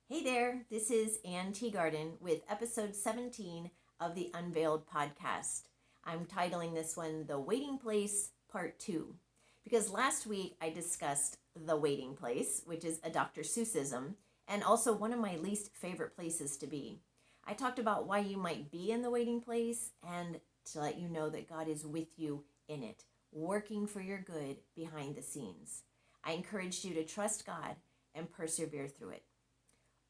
Hey there, this is Teagarden with episode 17 of the Unveiled podcast. I'm titling this one The Waiting Place Part 2 because last week I discussed The Waiting Place, which is a Dr. Seussism, and also one of my least favorite places to be. I talked about why you might be in the waiting place and to let you know that God is with you in it, working for your good behind the scenes. I encouraged you to trust God and persevere through it.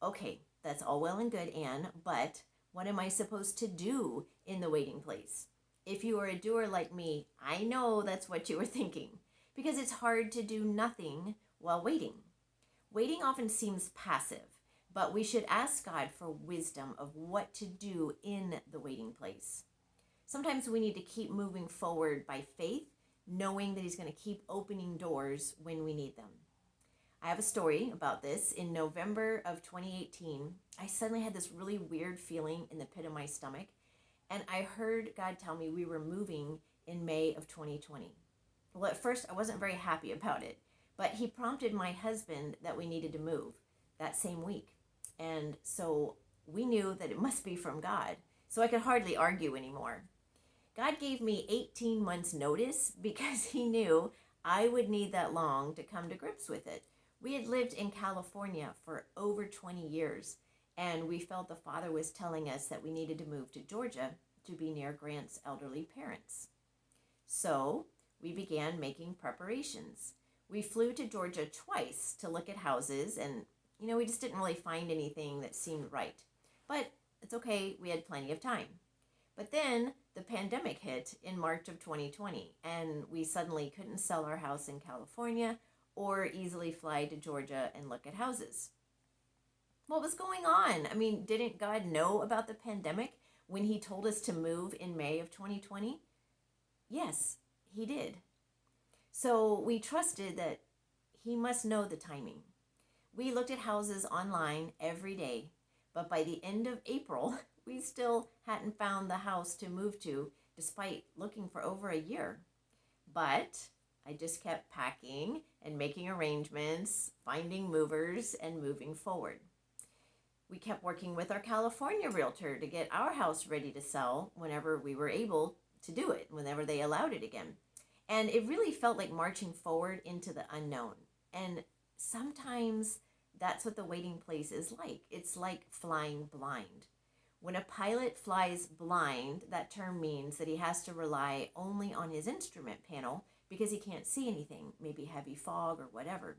Okay, that's all well and good, Anne, but what am I supposed to do in the waiting place? If you are a doer like me, I know that's what you were thinking, because it's hard to do nothing while waiting. Waiting often seems passive, but we should ask God for wisdom of what to do in the waiting place. Sometimes we need to keep moving forward by faith, knowing that He's going to keep opening doors when we need them. I have a story about this. In November of 2018, I suddenly had this really weird feeling in the pit of my stomach, and I heard God tell me we were moving in May of 2020. Well, at first, I wasn't very happy about it, but He prompted my husband that we needed to move that same week. And so we knew that it must be from God, so I could hardly argue anymore. God gave me 18 months notice because He knew I would need that long to come to grips with it. We had lived in California for over 20 years, and we felt the Father was telling us that we needed to move to Georgia to be near Grant's elderly parents. So we began making preparations. We flew to Georgia twice to look at houses, and we just didn't really find anything that seemed right. But it's okay, we had plenty of time. But then the pandemic hit in March of 2020, and we suddenly couldn't sell our house in California or easily fly to Georgia and look at houses. What was going on? Didn't God know about the pandemic when He told us to move in May of 2020? Yes, He did. So we trusted that He must know the timing. We looked at houses online every day, but by the end of April, we still hadn't found the house to move to, despite looking for over a year. But I just kept packing and making arrangements, finding movers, and moving forward. We kept working with our California realtor to get our house ready to sell whenever we were able to do it, whenever they allowed it again. And it really felt like marching forward into the unknown. And sometimes that's what the waiting place is like. It's like flying blind. When a pilot flies blind, that term means that he has to rely only on his instrument panel because he can't see anything, maybe heavy fog or whatever.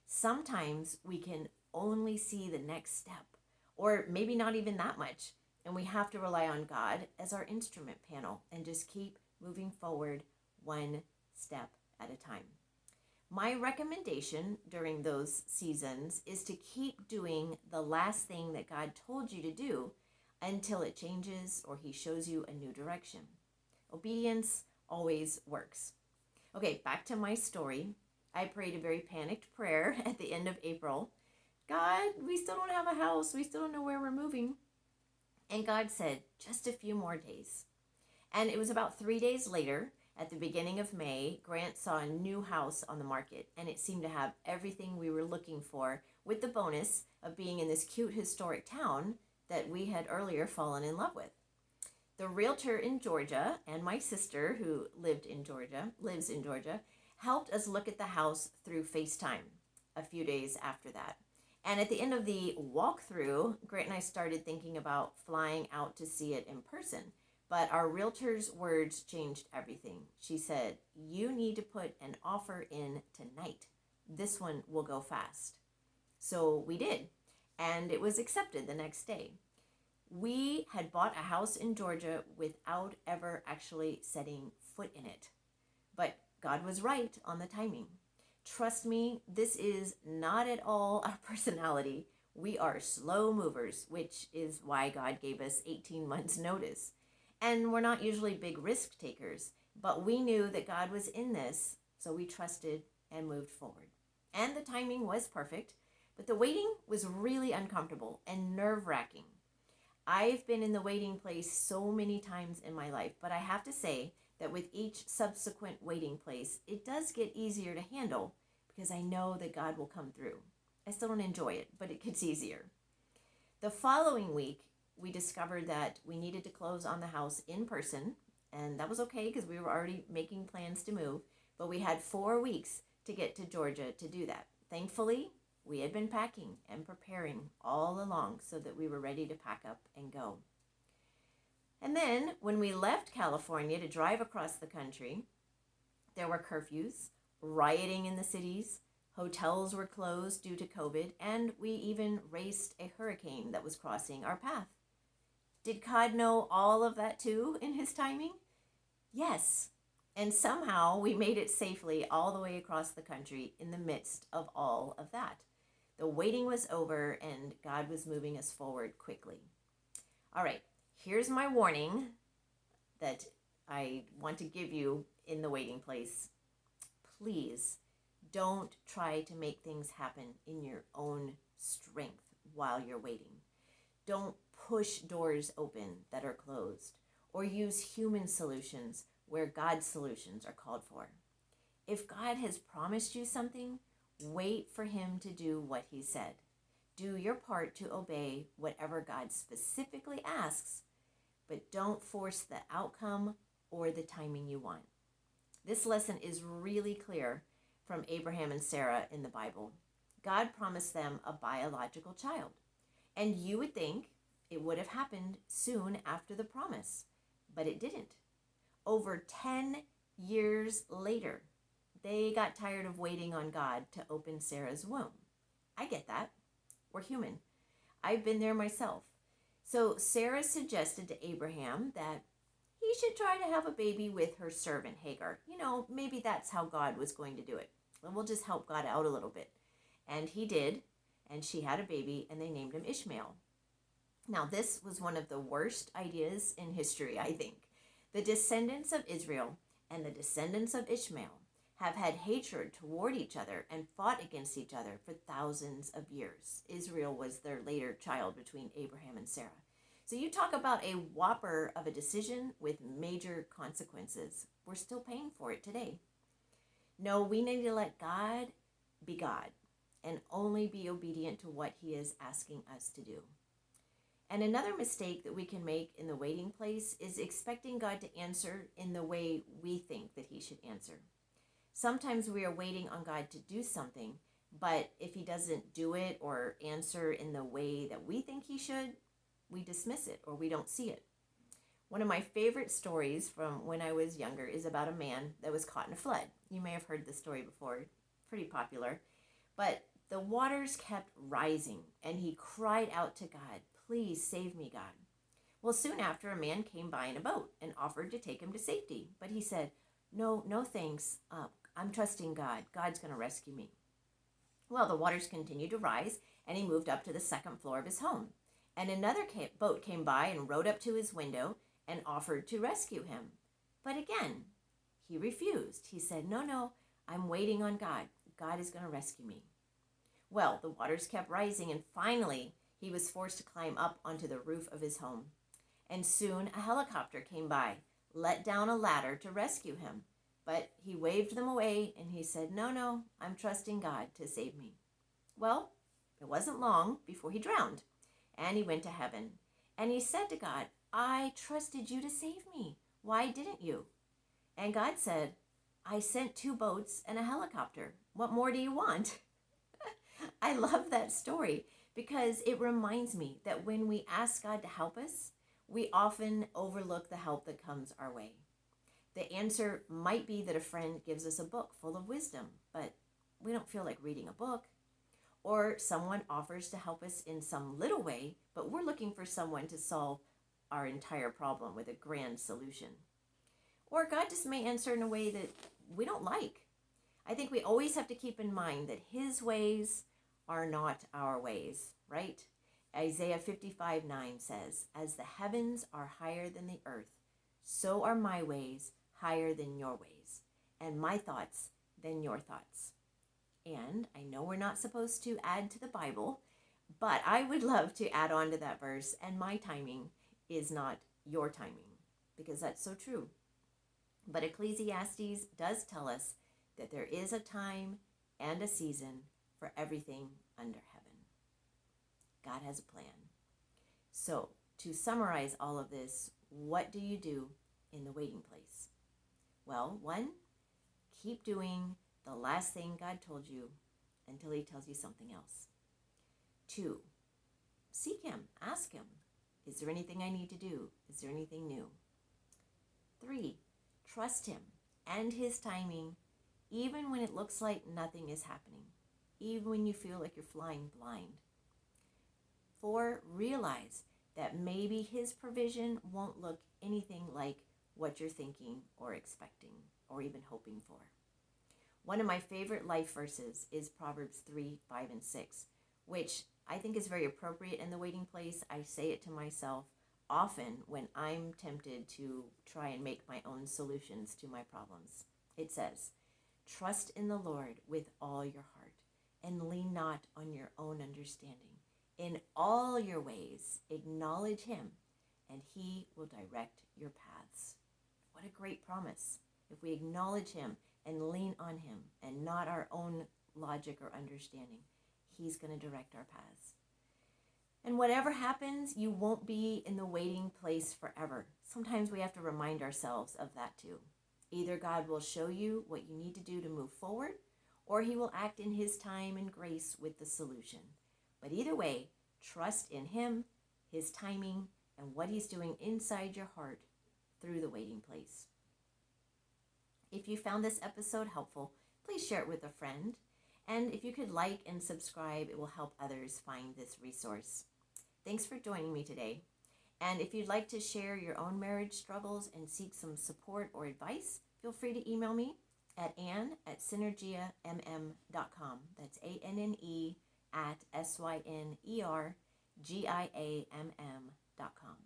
Sometimes we can only see the next step, or maybe not even that much, and we have to rely on God as our instrument panel and just keep moving forward one step at a time. My recommendation during those seasons is to keep doing the last thing that God told you to do until it changes or He shows you a new direction. Obedience always works. Okay, back to my story. I prayed a very panicked prayer at the end of April. God, we still don't have a house. We still don't know where we're moving. And God said, just a few more days. And it was about 3 days later, at the beginning of May, Grant saw a new house on the market, and it seemed to have everything we were looking for, with the bonus of being in this cute historic town that we had earlier fallen in love with. The realtor in Georgia and my sister, who lives in Georgia, helped us look at the house through FaceTime a few days after that. And at the end of the walkthrough, Grant and I started thinking about flying out to see it in person. But our realtor's words changed everything. She said, "You need to put an offer in tonight. This one will go fast." So we did, and it was accepted the next day. We had bought a house in Georgia without ever actually setting foot in it. But God was right on the timing. Trust me, this is not at all our personality. We are slow movers, which is why God gave us 18 months notice. And we're not usually big risk takers, but we knew that God was in this, so we trusted and moved forward. And the timing was perfect, but the waiting was really uncomfortable and nerve-wracking. I've been in the waiting place so many times in my life, but I have to say that with each subsequent waiting place, it does get easier to handle because I know that God will come through. I still don't enjoy it, but it gets easier. The following week, we discovered that we needed to close on the house in person, and that was okay because we were already making plans to move, but we had 4 weeks to get to Georgia to do that. Thankfully, we had been packing and preparing all along so that we were ready to pack up and go. And then when we left California to drive across the country, there were curfews, rioting in the cities, hotels were closed due to COVID, and we even raced a hurricane that was crossing our path. Did God know all of that too in his timing? Yes. And somehow we made it safely all the way across the country in the midst of all of that. The waiting was over and God was moving us forward quickly. All right, here's my warning that I want to give you in the waiting place. Please don't try to make things happen in your own strength while you're waiting. Don't push doors open that are closed or use human solutions where God's solutions are called for. If God has promised you something, wait for him to do what he said. Do your part to obey whatever God specifically asks, but don't force the outcome or the timing you want. This lesson is really clear from Abraham and Sarah in the Bible. God promised them a biological child, and you would think it would have happened soon after the promise, but it didn't. Over 10 years later, they got tired of waiting on God to open Sarah's womb. I get that. We're human. I've been there myself. So Sarah suggested to Abraham that he should try to have a baby with her servant Hagar. Maybe that's how God was going to do it. Well, we'll just help God out a little bit. And he did, and she had a baby, and they named him Ishmael. Now, this was one of the worst ideas in history, I think. The descendants of Israel and the descendants of Ishmael have had hatred toward each other and fought against each other for thousands of years. Israel was their later child between Abraham and Sarah. So you talk about a whopper of a decision with major consequences. We're still paying for it today. No, we need to let God be God and only be obedient to what he is asking us to do. And another mistake that we can make in the waiting place is expecting God to answer in the way we think that he should answer. Sometimes we are waiting on God to do something, but if he doesn't do it or answer in the way that we think he should, we dismiss it or we don't see it. One of my favorite stories from when I was younger is about a man that was caught in a flood. You may have heard this story before, pretty popular. But the waters kept rising and he cried out to God, "Please save me, God." Well, soon after, a man came by in a boat and offered to take him to safety. But he said, no thanks. I'm trusting God. God's going to rescue me. Well, the waters continued to rise and he moved up to the second floor of his home. And another boat came by and rowed up to his window and offered to rescue him. But again, he refused. He said, no, I'm waiting on God. God is going to rescue me. Well, the waters kept rising and finally he was forced to climb up onto the roof of his home. And soon a helicopter came by, let down a ladder to rescue him. But he waved them away and he said, no, I'm trusting God to save me. Well, it wasn't long before he drowned and he went to heaven. And he said to God, I trusted you to save me. Why didn't you? And God said, I sent 2 boats and a helicopter. What more do you want? I love that story because it reminds me that when we ask God to help us, we often overlook the help that comes our way. The answer might be that a friend gives us a book full of wisdom, but we don't feel like reading a book. Or someone offers to help us in some little way, but we're looking for someone to solve our entire problem with a grand solution. Or God just may answer in a way that we don't like. I think we always have to keep in mind that his ways are not our ways, right? Isaiah 55:9 says, as the heavens are higher than the earth, so are my ways higher than your ways, and my thoughts than your thoughts. And I know we're not supposed to add to the Bible, but I would love to add on to that verse, and my timing is not your timing, because that's so true. But Ecclesiastes does tell us that there is a time and a season for everything under heaven. God has a plan. So, to summarize all of this, what do you do in the waiting place? Well, one, keep doing the last thing God told you until he tells you something else. Two, seek him, ask him, is there anything I need to do? Is there anything new? Three, trust him and his timing, even when it looks like nothing is happening, even when you feel like you're flying blind. Four, realize that maybe his provision won't look anything like what you're thinking or expecting or even hoping for. One of my favorite life verses is Proverbs 3, 5, and 6, which I think is very appropriate in the waiting place. I say it to myself often when I'm tempted to try and make my own solutions to my problems. It says, "Trust in the Lord with all your heart and lean not on your own understanding. In all your ways, acknowledge him, and he will direct your paths." What a great promise. If we acknowledge him and lean on him and not our own logic or understanding, he's going to direct our paths. And whatever happens, you won't be in the waiting place forever. Sometimes we have to remind ourselves of that too. Either God will show you what you need to do to move forward, or he will act in his time and grace with the solution. But either way, trust in him, his timing, and what he's doing inside your heart through the waiting place. If you found this episode helpful, please share it with a friend. And if you could like and subscribe, it will help others find this resource. Thanks for joining me today. And if you'd like to share your own marriage struggles and seek some support or advice, feel free to email me at anne@synergiamm.com. That's ANNE@SYNERGIAMM.com.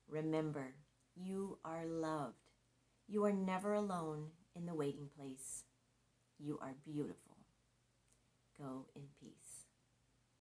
Remember, you are loved. You are never alone in the waiting place. You are beautiful. Go in peace.